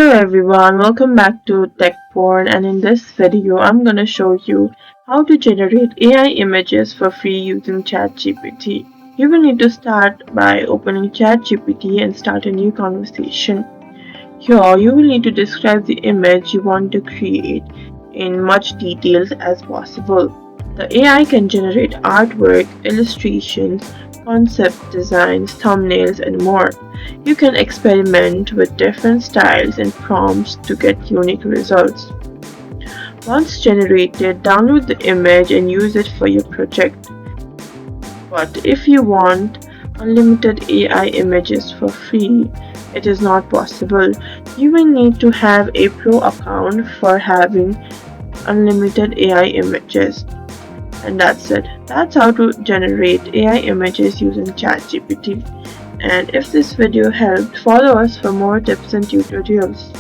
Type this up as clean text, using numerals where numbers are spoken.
Hello everyone, welcome back to TechPorn, and in this video I'm gonna show you how to generate AI images for free using ChatGPT. You will need to start by opening ChatGPT and start a new conversation. Here you will need to describe the image you want to create in much details as possible. The AI can generate artwork, illustrations, concept designs, thumbnails, and more. You can experiment with different styles and prompts to get unique results. Once generated, download the image and use it for your project. But if you want unlimited AI images for free, it is not possible. You will need to have a pro account for having unlimited AI images. And that's it. That's how to generate AI images using ChatGPT. And if this video helped, follow us for more tips and tutorials.